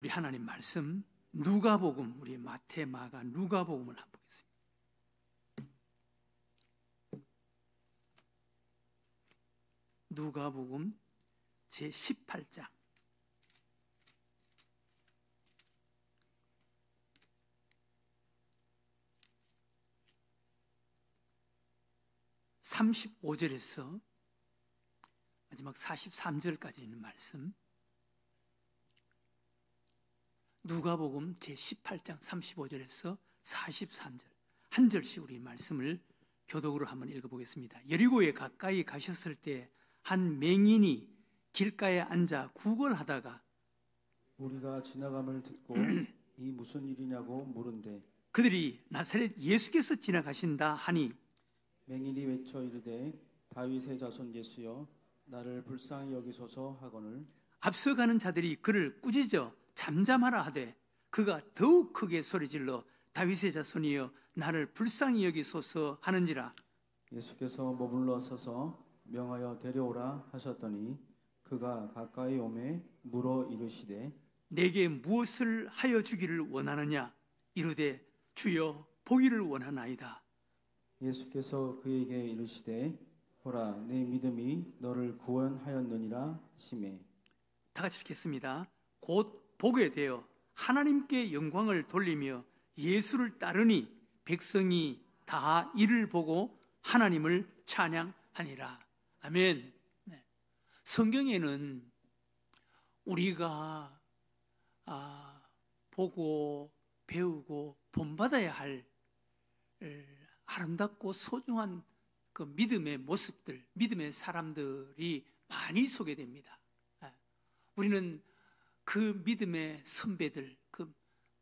우리 하나님 말씀 누가복음, 우리 마태, 마가, 누가복음을 한번 보겠습니다. 누가복음 제18장 35절에서 마지막 43절까지 있는 말씀, 누가복음 제18장 35절에서 43절 한 절씩 우리 말씀을 교독으로 한번 읽어보겠습니다. 여리고에 가까이 가셨을 때 한 맹인이 길가에 앉아 구걸하다가 우리가 지나감을 듣고 이 무슨 일이냐고 물은데 그들이 나사렛 예수께서 지나가신다 하니 맹인이 외쳐 이르되 다윗의 자손 예수여 나를 불쌍히 여기소서 하거늘 앞서가는 자들이 그를 꾸짖어 잠잠하라 하되 그가 더욱 크게 소리질러 다윗의 자손이여 나를 불쌍히 여기소서 하는지라. 예수께서 머물러 서서 명하여 데려오라 하셨더니 그가 가까이 오매 물어 이르시되 내게 무엇을 하여 주기를 원하느냐 이르되 주여 보기를 원하나이다. 예수께서 그에게 이르시되 보라 내 믿음이 너를 구원하였느니라 하시매. 다 같이 읽겠습니다. 곧 보게 되어 하나님께 영광을 돌리며 예수를 따르니 백성이 다 이를 보고 하나님을 찬양하니라. 아멘. 네. 성경에는 우리가 보고 배우고 본받아야 할 아름답고 소중한 그 믿음의 모습들, 믿음의 사람들이 많이 소개됩니다. 우리는 그 믿음의 선배들, 그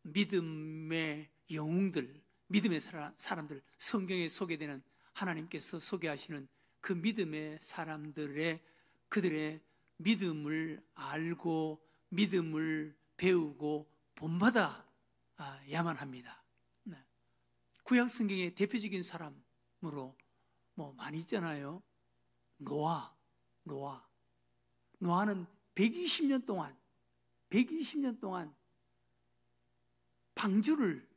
믿음의 영웅들, 믿음의 사람들, 성경에 소개되는 하나님께서 소개하시는 그 믿음의 사람들의 그들의 믿음을 알고 믿음을 배우고 본받아야만 합니다. 구약 성경의 대표적인 사람으로 많이 있잖아요. 노아는 120년 동안 방주를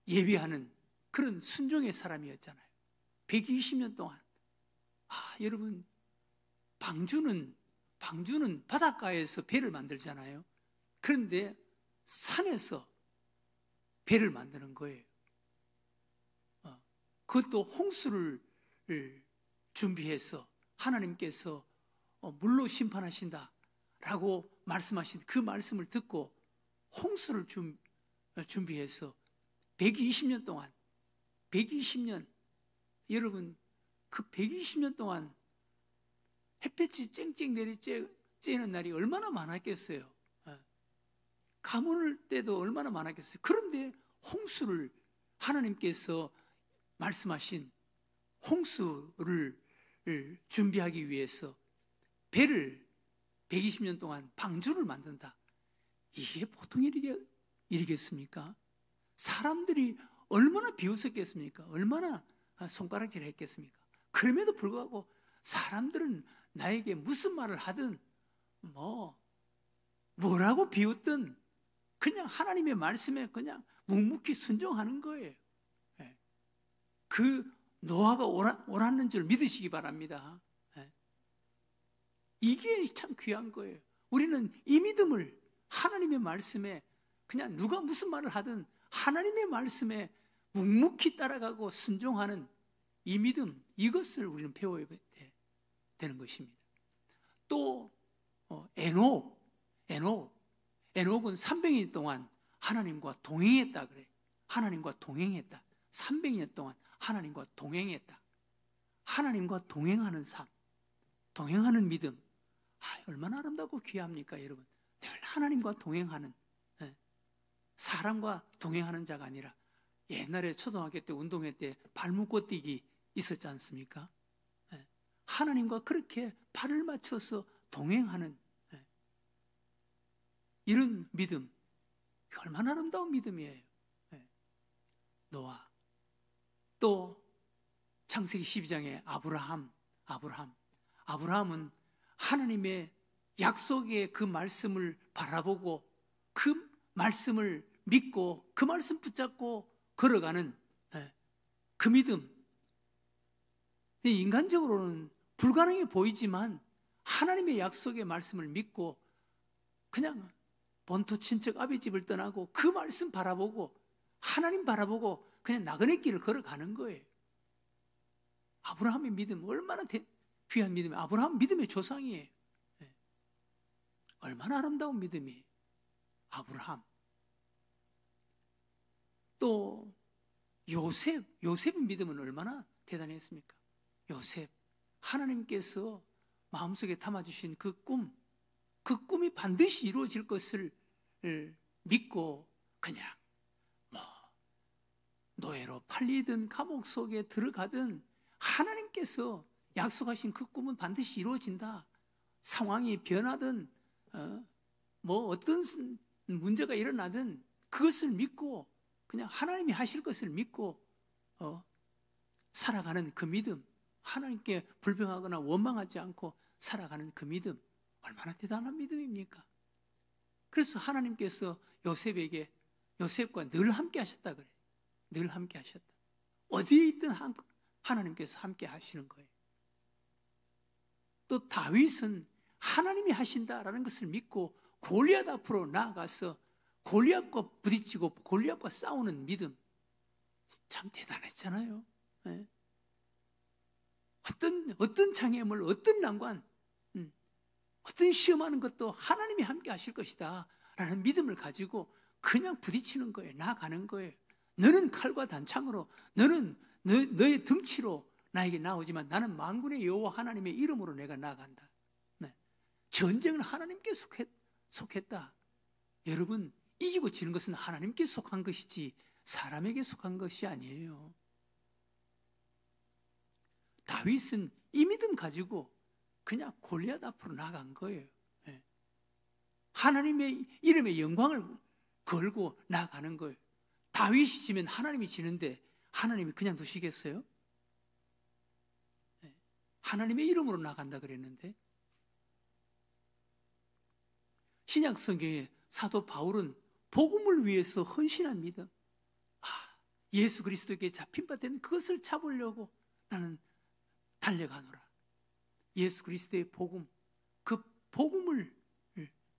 예비하는 그런 순종의 사람이었잖아요. 120년 동안. 여러분, 방주는 바닷가에서 배를 만들잖아요. 그런데 산에서 배를 만드는 거예요. 그것도 홍수를 준비해서 하나님께서 물로 심판하신다라고 말씀하신 그 말씀을 듣고 홍수를 준비해서 120년 동안 120년 여러분 그 120년 동안 햇볕이 쨍쨍 내리쬐는 날이 얼마나 많았겠어요. 가뭄을 때도 얼마나 많았겠어요. 그런데 홍수를 하나님께서 말씀하신 홍수를 준비하기 위해서 배를 120년 동안 방주를 만든다. 이게 보통 일이겠습니까? 사람들이 얼마나 비웃었겠습니까? 얼마나 손가락질 했겠습니까? 그럼에도 불구하고 사람들은 나에게 무슨 말을 하든 뭐라고 비웃든 그냥 하나님의 말씀에 그냥 묵묵히 순종하는 거예요. 그 노아가 옳았는 줄 믿으시기 바랍니다. 이게 참 귀한 거예요. 우리는 이 믿음을 하나님의 말씀에 그냥 누가 무슨 말을 하든 하나님의 말씀에 묵묵히 따라가고 순종하는 이 믿음, 이것을 우리는 배워야 되는 것입니다. 또 에녹은 300년 동안 하나님과 동행했다 그래. 하나님과 동행했다. 300년 동안 하나님과 동행했다. 하나님과 동행하는 삶, 동행하는 믿음, 얼마나 아름답고 귀합니까, 여러분? 늘 하나님과 동행하는, 사람과 동행하는 자가 아니라 옛날에 초등학교 때 운동회 때 발 묶고 뛰기 있었지 않습니까? 하나님과 그렇게 발을 맞춰서 동행하는 이런 믿음, 얼마나 아름다운 믿음이에요. 노아, 또 창세기 12장에 아브라함은 하나님의 약속의 그 말씀을 바라보고 그 말씀을 믿고 그 말씀 붙잡고 걸어가는 그 믿음. 인간적으로는 불가능해 보이지만 하나님의 약속의 말씀을 믿고 그냥 본토 친척 아비 집을 떠나고 그 말씀 바라보고 하나님 바라보고 그냥 나그네 길을 걸어가는 거예요. 아브라함의 믿음 얼마나 귀한 믿음이에요. 아브라함 믿음의 조상이에요. 얼마나 아름다운 믿음이에요. 아브라함. 또 요셉의 믿음은 얼마나 대단했습니까? 요셉. 하나님께서 마음속에 담아주신 그 꿈이 반드시 이루어질 것을 믿고 그냥 노예로 팔리든 감옥 속에 들어가든 하나님께서 약속하신 그 꿈은 반드시 이루어진다. 상황이 변하든 어떤 문제가 일어나든 그것을 믿고 그냥 하나님이 하실 것을 믿고 살아가는 그 믿음, 하나님께 불평하거나 원망하지 않고 살아가는 그 믿음, 얼마나 대단한 믿음입니까? 그래서 하나님께서 요셉과 늘 함께 하셨다 그래요. 늘 함께 하셨다. 어디에 있든 하나님께서 함께 하시는 거예요. 또 다윗은 하나님이 하신다라는 것을 믿고 골리앗 앞으로 나아가서 골리앗과 부딪히고 골리앗과 싸우는 믿음, 참 대단했잖아요. 네. 어떤 장애물, 어떤 난관, 어떤 시험하는 것도 하나님이 함께 하실 것이다 라는 믿음을 가지고 그냥 부딪히는 거예요. 나아가는 거예요. 너는 칼과 단창으로, 너는 너의 등치로 나에게 나오지만 나는 만군의 여호와 하나님의 이름으로 내가 나아간다. 네. 전쟁은 하나님께 속했다. 여러분, 이기고 지는 것은 하나님께 속한 것이지 사람에게 속한 것이 아니에요. 다윗은 이 믿음 가지고 그냥 골리앗 앞으로 나간 거예요. 네. 하나님의 이름의 영광을 걸고 나가는 거예요. 다윗이 지면 하나님이 지는데 하나님이 그냥 두시겠어요? 네. 하나님의 이름으로 나간다 그랬는데 신약 성경에 사도 바울은 복음을 위해서 헌신한 믿음, 예수 그리스도에게 잡힌 바 된 그것을 잡으려고 나는 달려가노라. 예수 그리스도의 복음, 그 복음을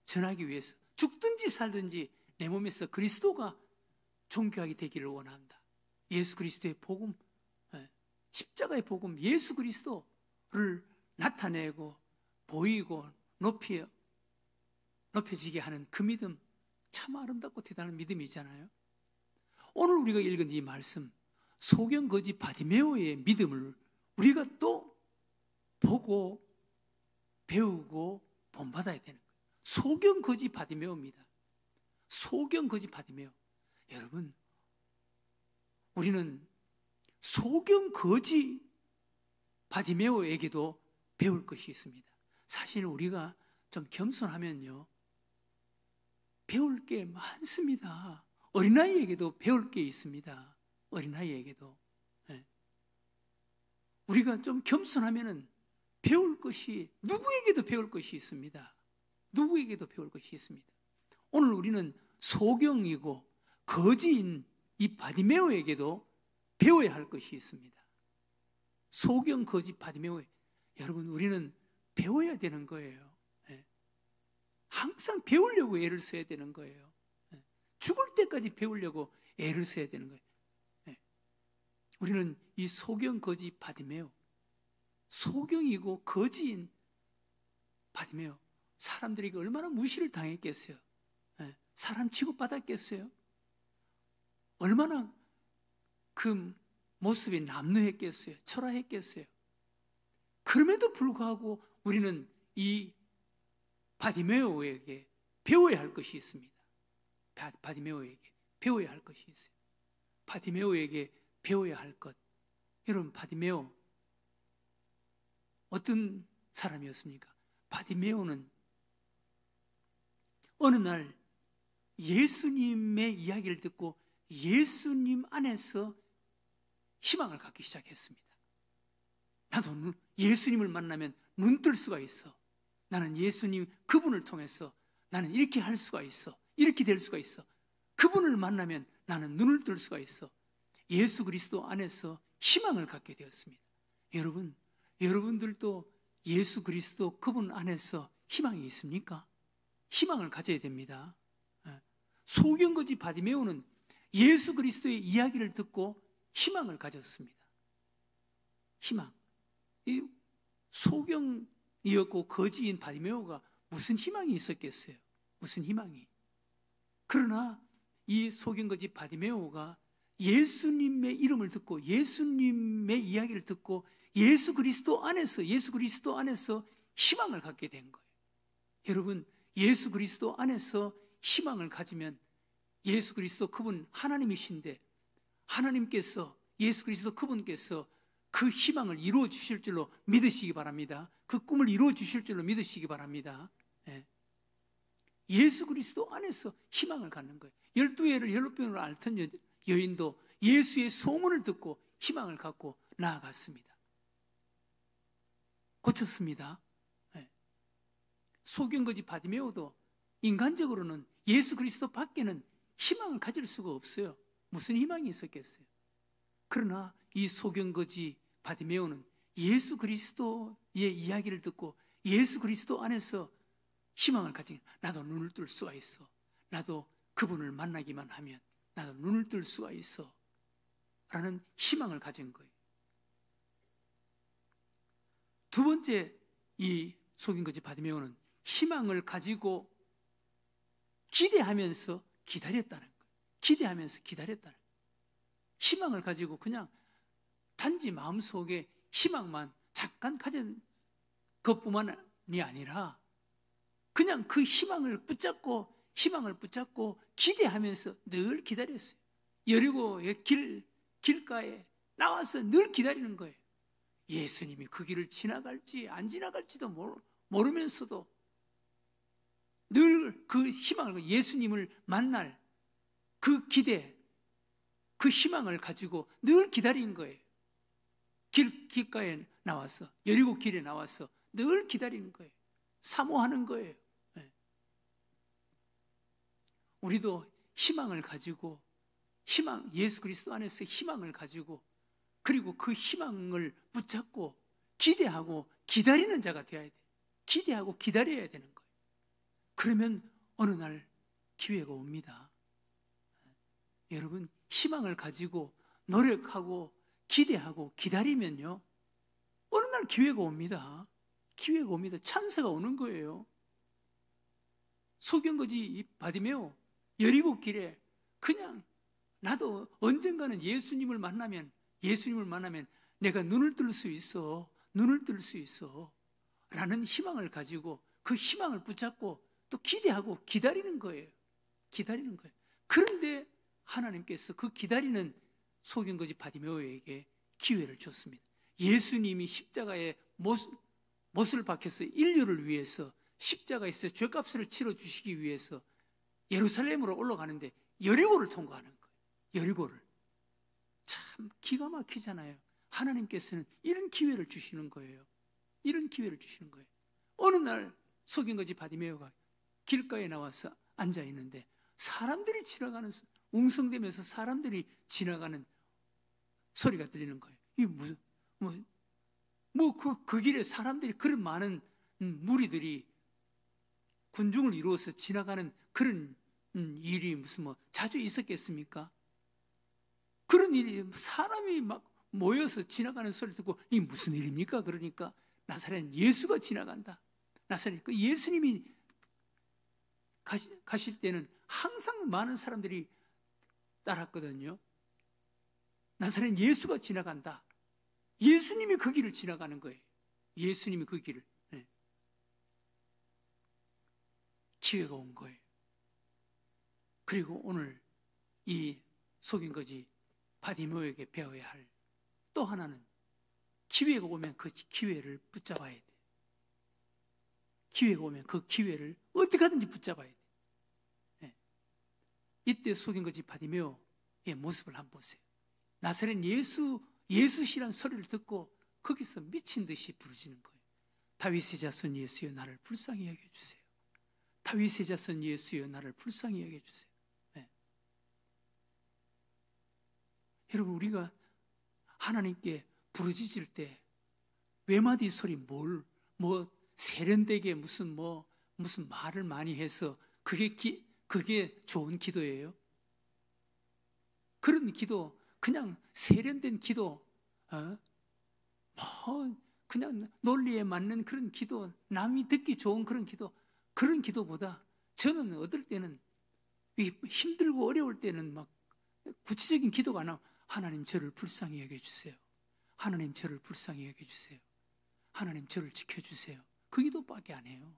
전하기 위해서 죽든지 살든지 내 몸에서 그리스도가 존귀하게 되기를 원한다. 예수 그리스도의 복음, 십자가의 복음, 예수 그리스도를 나타내고 보이고 높여지게 하는 그 믿음, 참 아름답고 대단한 믿음이잖아요. 오늘 우리가 읽은 이 말씀, 소경거지 바디메오의 믿음을 우리가 또 보고 배우고 본받아야 되는 거예요. 소경거지 바디메오입니다. 소경거지 바디메오. 여러분, 우리는 소경거지 바디메오에게도 배울 것이 있습니다. 사실 우리가 좀 겸손하면요, 배울 게 많습니다. 어린아이에게도 배울 게 있습니다. 어린아이에게도. 네. 우리가 좀 겸손하면은 배울 것이, 누구에게도 배울 것이 있습니다. 누구에게도 배울 것이 있습니다. 오늘 우리는 소경이고 거지인 이 바디메오에게도 배워야 할 것이 있습니다. 소경, 거지, 바디메오. 여러분, 우리는 배워야 되는 거예요. 네. 항상 배우려고 애를 써야 되는 거예요. 네. 죽을 때까지 배우려고 애를 써야 되는 거예요. 네. 우리는 이 소경, 거지, 바디메오, 소경이고 거지인 바디메오, 사람들에게 얼마나 무시를 당했겠어요. 네. 사람 취급받았겠어요. 얼마나 그 모습이 남루했겠어요. 초라했겠어요. 그럼에도 불구하고 우리는 이 바디메오에게 배워야 할 것이 있습니다. 바디메오에게 배워야 할 것이 있어요. 바디메오에게 배워야 할 것. 여러분, 바디메오 어떤 사람이었습니까? 바디메오는 어느 날 예수님의 이야기를 듣고 예수님 안에서 희망을 갖기 시작했습니다. 나도 예수님을 만나면 눈 뜰 수가 있어. 나는 예수님 그분을 통해서 나는 이렇게 할 수가 있어. 이렇게 될 수가 있어. 그분을 만나면 나는 눈을 뜰 수가 있어. 예수 그리스도 안에서 희망을 갖게 되었습니다. 여러분, 여러분들도 예수 그리스도 그분 안에서 희망이 있습니까? 희망을 가져야 됩니다. 소경거지 바디메오는 예수 그리스도의 이야기를 듣고 희망을 가졌습니다. 희망. 이 소경이었고 거지인 바디메오가 무슨 희망이 있었겠어요? 무슨 희망이? 그러나 이 소경거지 바디메오가 예수님의 이름을 듣고 예수님의 이야기를 듣고 예수 그리스도 안에서 희망을 갖게 된 거예요. 여러분, 예수 그리스도 안에서 희망을 가지면 예수 그리스도 그분 하나님이신데 하나님께서 예수 그리스도 그분께서 그 희망을 이루어 주실 줄로 믿으시기 바랍니다. 그 꿈을 이루어 주실 줄로 믿으시기 바랍니다. 예수 그리스도 안에서 희망을 갖는 거예요. 12해를 혈루병으로 앓던 여인도 예수의 소문을 듣고 희망을 갖고 나아갔습니다. 고쳤습니다. 소경거지 바디메오도 인간적으로는 예수 그리스도 밖에는 희망을 가질 수가 없어요. 무슨 희망이 있었겠어요? 그러나 이 소경거지 바디메오는 예수 그리스도의 이야기를 듣고 예수 그리스도 안에서 희망을 가진, 나도 눈을 뜰 수가 있어. 나도 그분을 만나기만 하면 나도 눈을 뜰 수가 있어. 라는 희망을 가진 거예요. 두 번째, 이 소경거지 바디메오는 희망을 가지고 기대하면서 기다렸다는 거예요. 기대하면서 기다렸다는 거예요. 희망을 가지고 그냥 단지 마음속에 희망만 잠깐 가진 것뿐만이 아니라 그냥 그 희망을 붙잡고 기대하면서 늘 기다렸어요. 여리고의 길가에 나와서 늘 기다리는 거예요. 예수님이 그 길을 지나갈지 안 지나갈지도 모르면서도 늘 그 희망을, 예수님을 만날 그 기대, 그 희망을 가지고 늘 기다린 거예요. 길가에 나와서, 여리고 길에 나와서 늘 기다리는 거예요. 사모하는 거예요. 우리도 희망을 가지고, 예수 그리스도 안에서 희망을 가지고, 그리고 그 희망을 붙잡고 기대하고 기다리는 자가 되어야 돼. 기대하고 기다려야 되는 거예요. 그러면 어느 날 기회가 옵니다. 여러분, 희망을 가지고 노력하고 기대하고 기다리면요, 어느 날 기회가 옵니다. 기회가 옵니다. 찬스가 오는 거예요. 소경거지 바디메오 여리고 길에 그냥 나도 언젠가는 예수님을 만나면 내가 눈을 뜰 수 있어 라는 희망을 가지고 그 희망을 붙잡고 또 기대하고 기다리는 거예요. 그런데 하나님께서 그 기다리는 소경거지 바디메오에게 기회를 줬습니다. 예수님이 십자가에 못을 박혀서 인류를 위해서 십자가에서 죄값을 치러주시기 위해서 예루살렘으로 올라가는데 여리고를 통과하는 거예요. 여리고를. 참 기가 막히잖아요. 하나님께서는 이런 기회를 주시는 거예요. 어느 날 소경거지 바디메오가 길가에 나와서 앉아 있는데 사람들이 지나가는, 웅성대면서 사람들이 지나가는 소리가 들리는 거예요. 이게 무슨 그 길에 사람들이, 그런 많은 무리들이 군중을 이루어서 지나가는 그런 일이 무슨 자주 있었겠습니까? 그런 일이, 사람이 막 모여서 지나가는 소리를 듣고 이게 무슨 일입니까? 그러니까 나사렛 예수가 지나간다. 나사렛 그 예수님이 가실 때는 항상 많은 사람들이 따랐거든요. 나사렛 예수가 지나간다. 예수님이 그 길을 지나가는 거예요. 예수님이 그 길을. 기회가 온 거예요. 그리고 오늘 이 소경거지 바디메오에게 배워야 할 또 하나는, 기회가 오면 그 기회를 붙잡아야 돼. 기회가 오면 그 기회를 어떻게 하든지 붙잡아야 돼. 이때 소경거지 바디메오의 모습을 한번 보세요. 나사렛 예수시란 소리를 듣고 거기서 미친 듯이 부르짖는 거예요. 다윗의 자손 예수여 나를 불쌍히 여겨주세요. 다윗의 자손 예수여 나를 불쌍히 여겨주세요. 네. 여러분, 우리가 하나님께 부르짖을 때 외마디 소리 세련되게 무슨 말을 많이 해서 그게 좋은 기도예요? 그런 기도, 그냥 세련된 기도, 그냥 논리에 맞는 그런 기도, 남이 듣기 좋은 그런 기도보다 저는 어떨 때는 힘들고 어려울 때는 막 구체적인 기도가 안 나오고, 하나님 저를 불쌍히 여겨주세요. 하나님 저를 불쌍히 여겨주세요. 하나님 저를 지켜주세요. 그 기도밖에 안 해요.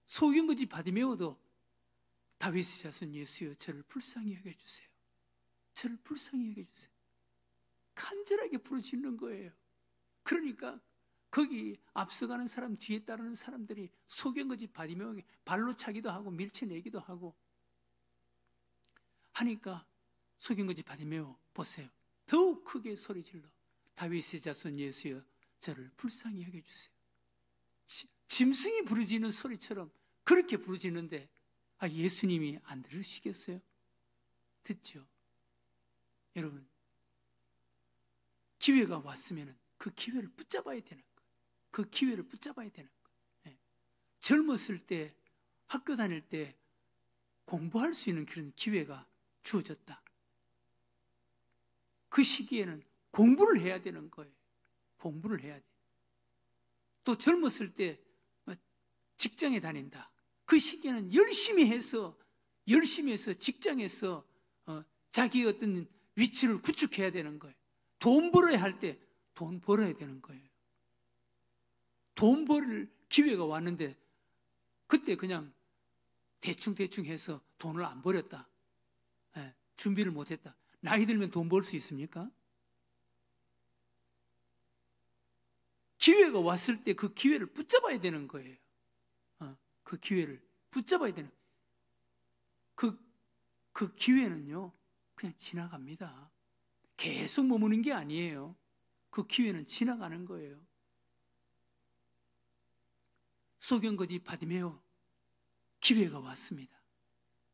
소경거지 바디메오도 다윗의 자손 예수여 저를 불쌍히 여겨주세요. 저를 불쌍히 여겨주세요. 간절하게 부르짖는 거예요. 그러니까 거기 앞서가는 사람, 뒤에 따르는 사람들이 소경거지 바디메오에게 발로 차기도 하고 밀쳐내기도 하고 하니까 소경거지 바디메오 보세요. 더욱 크게 소리질러 다윗의 자손 예수여 저를 불쌍히 여겨주세요. 짐승이 부르짖는 소리처럼 그렇게 부르짖는데 예수님이 안 들으시겠어요? 듣죠? 여러분, 기회가 왔으면 그 기회를 붙잡아야 되는 거예요. 그 기회를 붙잡아야 되는 거예요. 젊었을 때, 학교 다닐 때 공부할 수 있는 그런 기회가 주어졌다. 그 시기에는 공부를 해야 되는 거예요. 공부를 해야 돼. 또 젊었을 때 직장에 다닌다. 그 시기에는 열심히 해서 직장에서 자기의 어떤 위치를 구축해야 되는 거예요. 돈 벌어야 할 때 돈 벌어야 되는 거예요. 돈 벌 기회가 왔는데 그때 그냥 대충 해서 돈을 안 벌였다. 준비를 못했다. 나이 들면 돈 벌 수 있습니까? 기회가 왔을 때 그 기회를 붙잡아야 되는 거예요. 그 기회를 붙잡아야 되는 그 기회는요 그냥 지나갑니다. 계속 머무는 게 아니에요. 그 기회는 지나가는 거예요. 소경거지 바디메오 기회가 왔습니다.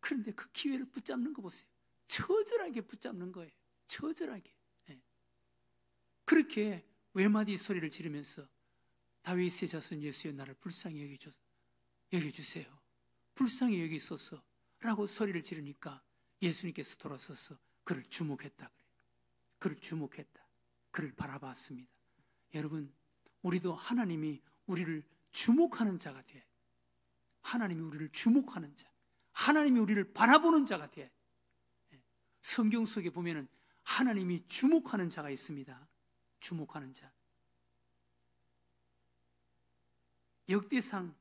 그런데 그 기회를 붙잡는 거 보세요. 처절하게 붙잡는 거예요. 처절하게. 그렇게 외마디 소리를 지르면서 다윗의 자손 예수여 나를 불쌍히 여겨주세요. 불쌍히 여기소서라고 소리를 지르니까 예수님께서 돌아서서 그를 주목했다. 그를 주목했다. 그를 바라봤습니다. 여러분, 우리도 하나님이 우리를 주목하는 자가 돼. 하나님이 우리를 주목하는 자. 하나님이 우리를 바라보는 자가 돼. 성경 속에 보면은 하나님이 주목하는 자가 있습니다. 주목하는 자. 역대상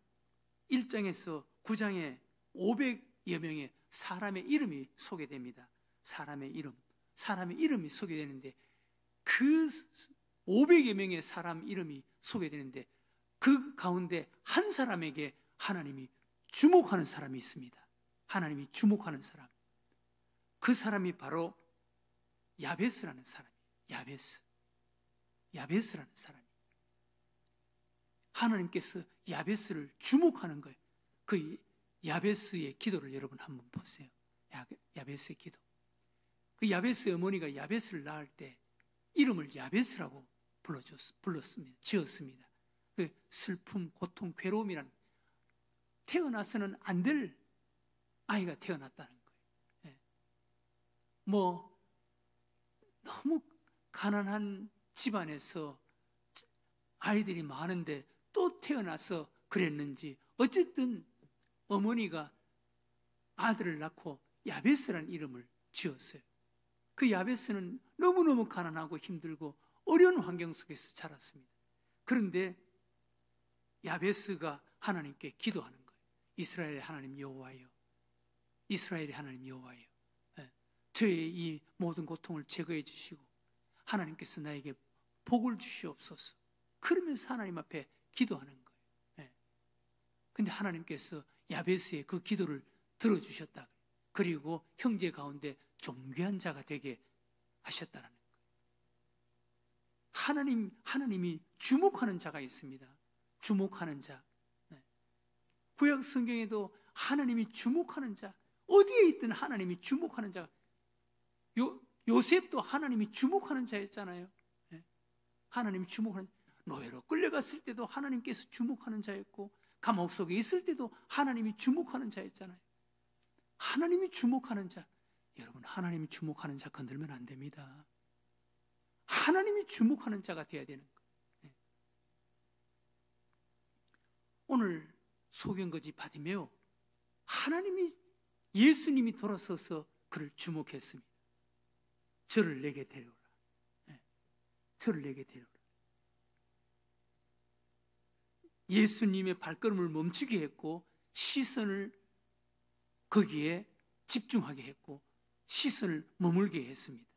1장에서 9장에 500여 명의 사람의 이름이 소개됩니다. 사람의 이름이 소개되는데 그 500여 명의 사람 이름이 소개되는데 그 가운데 한 사람에게 하나님이 주목하는 사람이 있습니다. 하나님이 주목하는 사람. 그 사람이 바로 야베스라는 사람이에요. 야베스라는 사람이. 하나님께서 야베스를 주목하는 거예요. 그 야베스의 기도를 여러분 한번 보세요. 야베스의 기도. 그 야베스의 어머니가 야베스를 낳을 때 이름을 야베스라고 불렀습니다. 지었습니다. 그 슬픔, 고통, 괴로움이란 태어나서는 안 될 아이가 태어났다는 거예요. 너무 가난한 집안에서 아이들이 많은데 또 태어나서 그랬는지 어쨌든 어머니가 아들을 낳고 야베스라는 이름을 지었어요. 그 야베스는 너무너무 가난하고 힘들고 어려운 환경 속에서 자랐습니다. 그런데 야베스가 하나님께 기도하는 거예요. 이스라엘의 하나님 여호와여, 이스라엘의 하나님 여호와여, 저의 이 모든 고통을 제거해 주시고 하나님께서 나에게 복을 주시옵소서. 그러면서 하나님 앞에 기도하는 거예요. 근데 하나님께서 야베스의 그 기도를 들어주셨다. 그리고 형제 가운데 존귀한 자가 되게 하셨다는 거예요. 하나님이 주목하는 자가 있습니다. 주목하는 자. 구약 성경에도 하나님이 주목하는 자, 어디에 있든 하나님이 주목하는 자. 요셉도 하나님이 주목하는 자였잖아요. 하나님이 주목하는, 노예로 끌려갔을 때도 하나님께서 주목하는 자였고, 감옥 속에 있을 때도 하나님이 주목하는 자였잖아요. 하나님이 주목하는 자. 여러분, 하나님이 주목하는 자 건들면 안 됩니다. 하나님이 주목하는 자가 되어야 되는 거예요. 오늘 소경거지 바디메오, 예수님이 돌아서서 그를 주목했습니다. 저를 내게 데려오라. 저를 내게 데려오라. 예수님의 발걸음을 멈추게 했고, 시선을 거기에 집중하게 했고, 시선을 머물게 했습니다.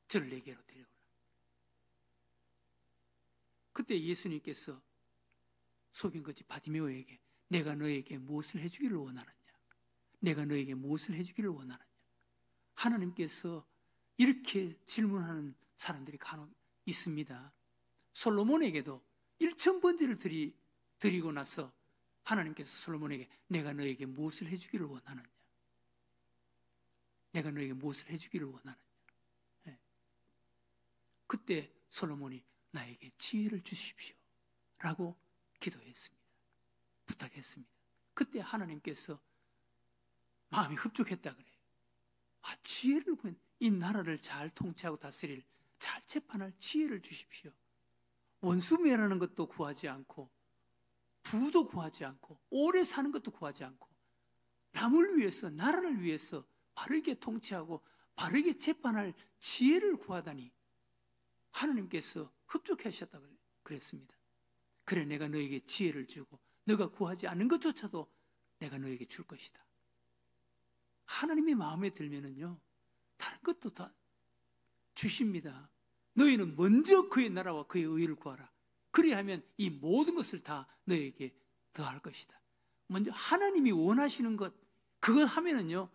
저를 내게로 데려오라. 그때 예수님께서 소경거지 바디메오에게 내가 너에게 무엇을 해주기를 원하느냐? 내가 너에게 무엇을 해주기를 원하느냐? 하나님께서 이렇게 질문하는 사람들이 간혹 있습니다. 솔로몬에게도 1000번제를 드리고 나서 하나님께서 솔로몬에게 내가 너에게 무엇을 해주기를 원하느냐? 내가 너에게 무엇을 해주기를 원하느냐? 그때 솔로몬이 나에게 지혜를 주십시오 라고 기도했습니다. 부탁했습니다. 그때 하나님께서 마음이 흡족했다 그래요. 지혜를 구해, 이 나라를 잘 통치하고 다스릴, 잘 재판할 지혜를 주십시오. 원수 멸하는 것도 구하지 않고, 부도 구하지 않고, 오래 사는 것도 구하지 않고, 남을 위해서, 나라를 위해서 바르게 통치하고 바르게 재판할 지혜를 구하다니 하나님께서 흡족하셨다고 그랬습니다. 그래, 내가 너에게 지혜를 주고 너가 구하지 않는 것조차도 내가 너에게 줄 것이다. 하나님의 마음에 들면은요, 다른 것도 다 주십니다. 너희는 먼저 그의 나라와 그의 의를 구하라. 그리하면 이 모든 것을 다 너에게 더할 것이다. 먼저 하나님이 원하시는 것, 그것 하면은요,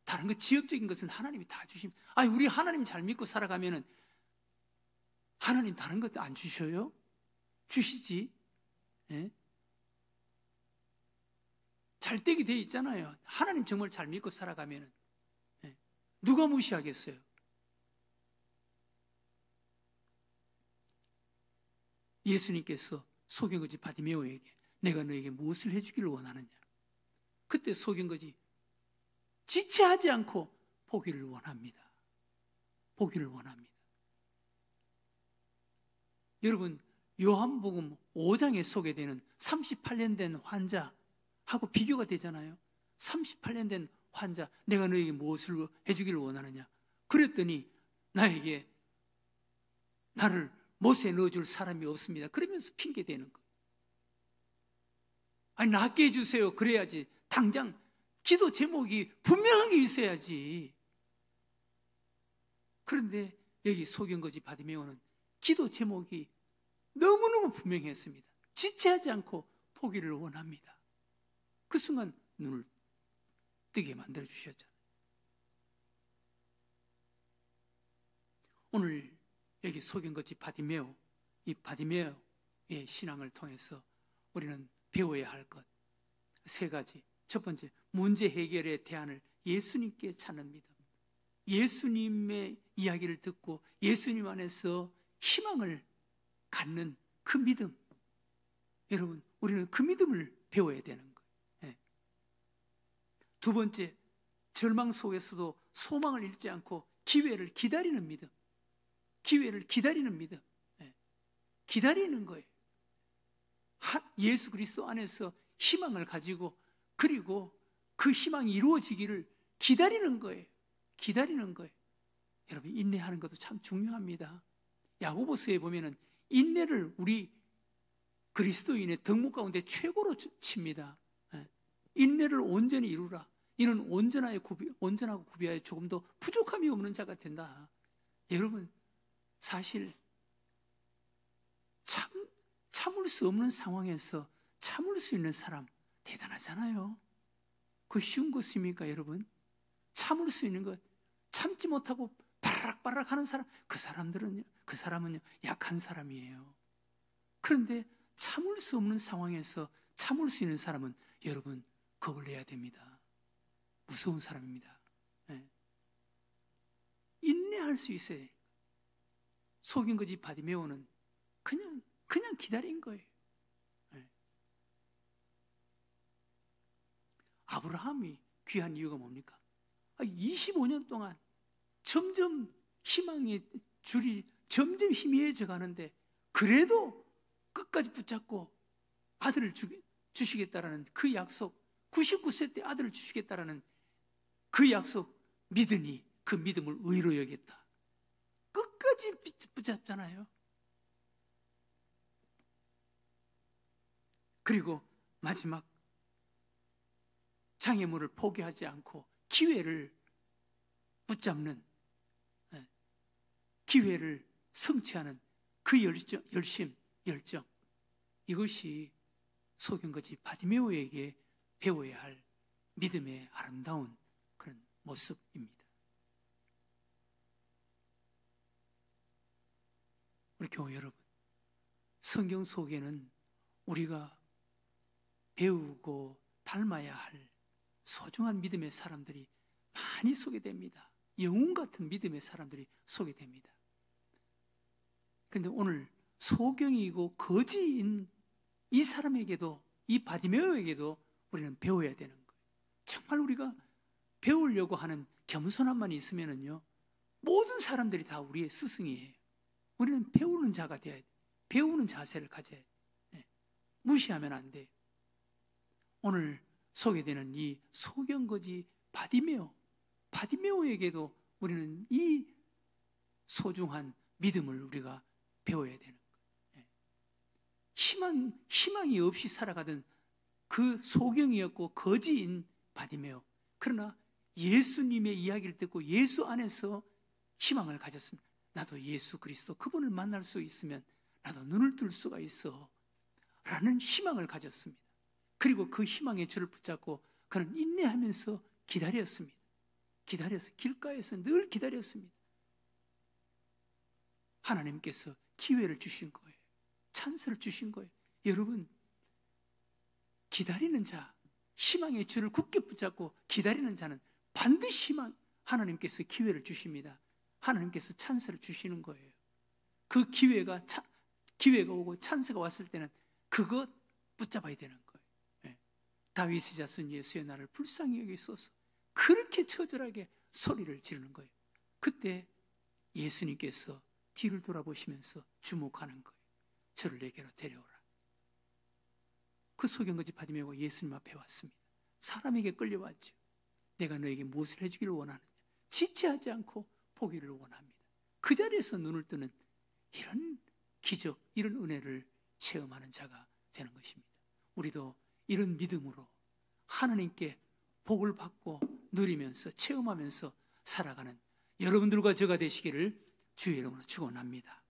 다른 것, 지엽적인 것은 하나님이 다 주십니다. 우리 하나님 잘 믿고 살아가면은 하나님 다른 것도 안 주셔요? 주시지. 잘되게 돼 있잖아요. 하나님 정말 잘 믿고 살아가면은 누가 무시하겠어요? 예수님께서 소경거지 바디메오에게 내가 너에게 무엇을 해주기를 원하느냐? 그때 소경거지 지체하지 않고 보기를 원합니다. 보기를 원합니다. 여러분, 요한복음 5장에 소개되는 38년 된 환자하고 비교가 되잖아요. 38년 된 환자, 내가 너에게 무엇을 해주기를 원하느냐? 그랬더니 나를 못에 넣어줄 사람이 없습니다. 그러면서 핑계대는 거. 낫게 해주세요. 그래야지. 당장 기도 제목이 분명하게 있어야지. 그런데 여기 소경거지 바디메오는 기도 제목이 너무너무 분명했습니다. 지체하지 않고 포기를 원합니다. 그 순간 눈을 뜨게 만들어 주셨잖아요. 오늘 여기 소경거지 바디메오, 이 바디메오의 신앙을 통해서 우리는 배워야 할 것 세 가지. 첫 번째, 문제 해결의 대안을 예수님께 찾는 믿음. 예수님의 이야기를 듣고 예수님 안에서 희망을 갖는 그 믿음. 여러분, 우리는 그 믿음을 배워야 되는 거예요. 두 번째, 절망 속에서도 소망을 잃지 않고 기회를 기다리는 믿음. 기회를 기다리는 믿음. 기다리는 거예요. 예수 그리스도 안에서 희망을 가지고, 그리고 그 희망이 이루어지기를 기다리는 거예요. 기다리는 거예요. 여러분, 인내하는 것도 참 중요합니다. 야고보서에 보면은 인내를 우리 그리스도인의 덕목 가운데 최고로 칩니다. 인내를 온전히 이루라. 이는 온전하고 구비하여 조금 더 부족함이 없는 자가 된다. 여러분, 사실 참을 수 없는 상황에서 참을 수 있는 사람 대단하잖아요. 그 쉬운 것입니까, 여러분? 참을 수 있는 것. 참지 못하고 바락바락 하는 사람, 그 사람은요 약한 사람이에요. 그런데 참을 수 없는 상황에서 참을 수 있는 사람은 여러분 겁을 내야 됩니다. 무서운 사람입니다. 네. 인내할 수 있어야 돼요. 속인 거지 바디메오는 그냥 기다린 거예요. 네. 아브라함이 귀한 이유가 뭡니까? 25년 동안 점점 희망의 줄이 점점 희미해져 가는데 그래도 끝까지 붙잡고 아들을 주시겠다라는 그 약속, 99세 때 아들을 주시겠다라는 그 약속 믿으니 그 믿음을 의로 여겼다. 끝까지 붙잡잖아요. 그리고 마지막 장애물을 포기하지 않고 기회를 붙잡는, 기회를 성취하는 그 열정, 이것이 소경거지 바디메오에게 배워야 할 믿음의 아름다운 그런 모습입니다. 우리 교회 여러분, 성경 속에는 우리가 배우고 닮아야 할 소중한 믿음의 사람들이 많이 소개됩니다. 영웅 같은 믿음의 사람들이 소개됩니다. 그런데 오늘 소경이고 거지인 이 사람에게도, 이 바디메오에게도 우리는 배워야 되는 거예요. 정말 우리가 배우려고 하는 겸손함만 있으면은요, 모든 사람들이 다 우리의 스승이에요. 우리는 배우는 자가 돼야 돼. 배우는 자세를 가져야 돼. 무시하면 안 돼. 오늘 소개되는 이 소경거지 바디메오에게도 우리는 이 소중한 믿음을 우리가 배워야 되는 거예요. 희망이 없이 살아가던 그 소경이었고 거지인 바디메오. 그러나 예수님의 이야기를 듣고 예수 안에서 희망을 가졌습니다. 나도 예수 그리스도 그분을 만날 수 있으면 나도 눈을 뜰 수가 있어 라는 희망을 가졌습니다. 그리고 그 희망의 줄을 붙잡고 그는 인내하면서 기다렸습니다. 길가에서 늘 기다렸습니다. 하나님께서 기회를 주신 거예요. 찬스를 주신 거예요. 여러분, 기다리는 자, 희망의 줄을 굳게 붙잡고 기다리는 자는 반드시 하나님께서 기회를 주십니다. 하나님께서 찬스를 주시는 거예요. 그 기회가 오고 찬스가 왔을 때는 그것 붙잡아야 되는 거예요. 다윗의 자손 예수의 나를 불쌍히 여기소서, 그렇게 처절하게 소리를 지르는 거예요. 그때 예수님께서 뒤를 돌아보시면서 주목하는 거예요. 저를 내게로 데려오라. 그 소경거지 바디메오가 예수님 앞에 왔습니다. 사람에게 끌려왔죠. 내가 너에게 무엇을 해주기를 원하느냐. 지체하지 않고 보기를 원합니다. 그 자리에서 눈을 뜨는 이런 기적, 이런 은혜를 체험하는 자가 되는 것입니다. 우리도 이런 믿음으로 하나님께 복을 받고 누리면서 체험하면서 살아가는 여러분들과 저가 되시기를 주의 이름으로 축원합니다.